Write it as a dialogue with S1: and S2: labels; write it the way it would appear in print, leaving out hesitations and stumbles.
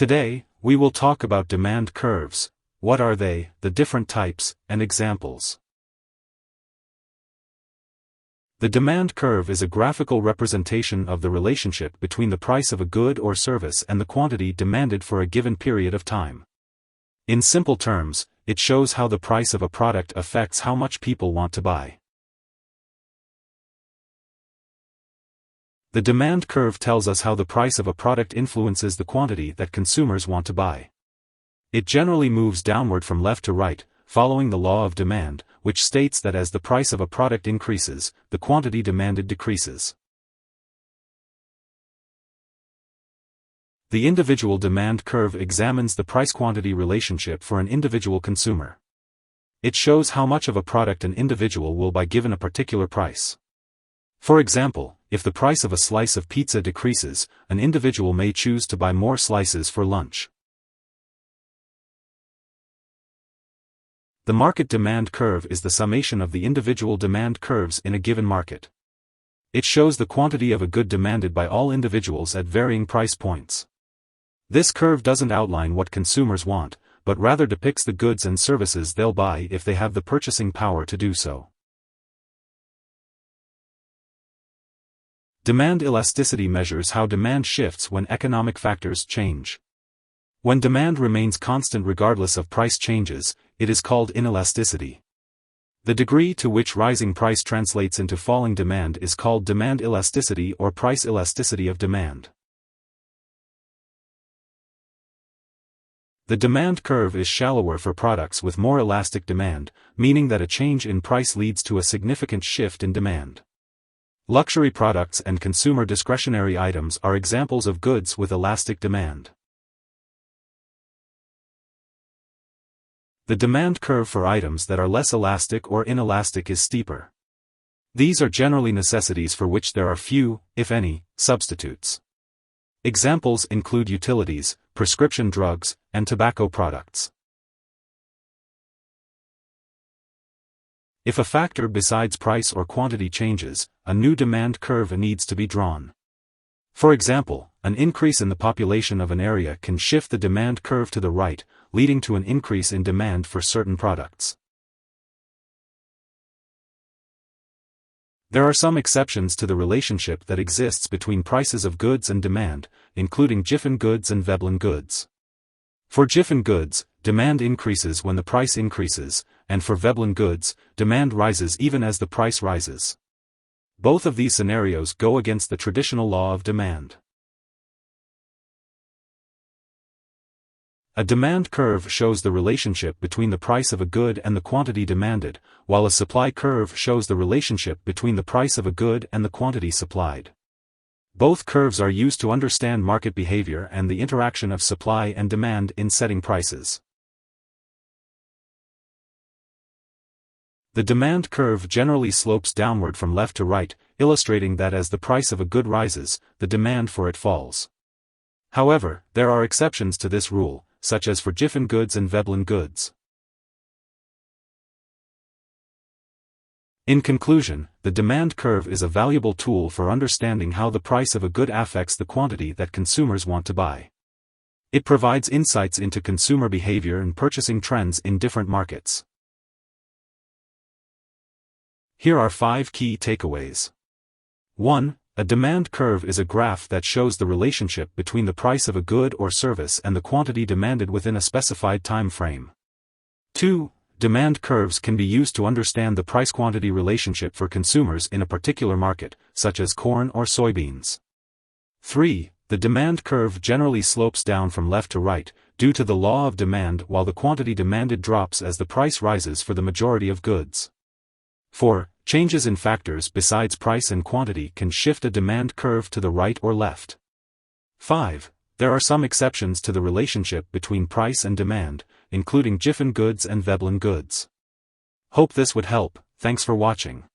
S1: Today, we will talk about demand curves. What are they, the different types, and examples. The demand curve is a graphical representation of the relationship between the price of a good or service and the quantity demanded for a given period of time. In simple terms, it shows how the price of a product affects how much people want to buy. The demand curve tells us how the price of a product influences the quantity that consumers want to buy. It generally moves downward from left to right, following the law of demand, which states that as the price of a product increases, the quantity demanded decreases. The individual demand curve examines the price-quantity relationship for an individual consumer. It shows how much of a product an individual will buy given a particular price. For example, if the price of a slice of pizza decreases, an individual may choose to buy more slices for lunch. The market demand curve is the summation of the individual demand curves in a given market. It shows the quantity of a good demanded by all individuals at varying price points. This curve doesn't outline what consumers want, but rather depicts the goods and services they'll buy if they have the purchasing power to do so. Demand elasticity measures how demand shifts when economic factors change. When demand remains constant regardless of price changes, it is called inelasticity. The degree to which rising price translates into falling demand is called demand elasticity or price elasticity of demand. The demand curve is shallower for products with more elastic demand, meaning that a change in price leads to a significant shift in demand. Luxury products and consumer discretionary items are examples of goods with elastic demand. The demand curve for items that are less elastic or inelastic is steeper. These are generally necessities for which there are few, if any, substitutes. Examples include utilities, prescription drugs, and tobacco products. If a factor besides price or quantity changes, a new demand curve needs to be drawn. For example, an increase in the population of an area can shift the demand curve to the right, leading to an increase in demand for certain products. There are some exceptions to the relationship that exists between prices of goods and demand, including Giffen goods and Veblen goods. For Giffen goods, demand increases when the price increases, and for Veblen goods, demand rises even as the price rises. Both of these scenarios go against the traditional law of demand. A demand curve shows the relationship between the price of a good and the quantity demanded, while a supply curve shows the relationship between the price of a good and the quantity supplied. Both curves are used to understand market behavior and the interaction of supply and demand in setting prices. The demand curve generally slopes downward from left to right, illustrating that as the price of a good rises, the demand for it falls. However, there are exceptions to this rule, such as for Giffen goods and Veblen goods. In conclusion, the demand curve is a valuable tool for understanding how the price of a good affects the quantity that consumers want to buy. It provides insights into consumer behavior and purchasing trends in different markets. Here are 5 key takeaways. 1. A demand curve is a graph that shows the relationship between the price of a good or service and the quantity demanded within a specified time frame. 2. Demand curves can be used to understand the price-quantity relationship for consumers in a particular market, such as corn or soybeans. 3. The demand curve generally slopes down from left to right, due to the law of demand, while the quantity demanded drops as the price rises for the majority of goods. 4. Changes in factors besides price and quantity can shift a demand curve to the right or left. 5. There are some exceptions to the relationship between price and demand, including Giffen goods and Veblen goods. Hope this would help. Thanks for watching.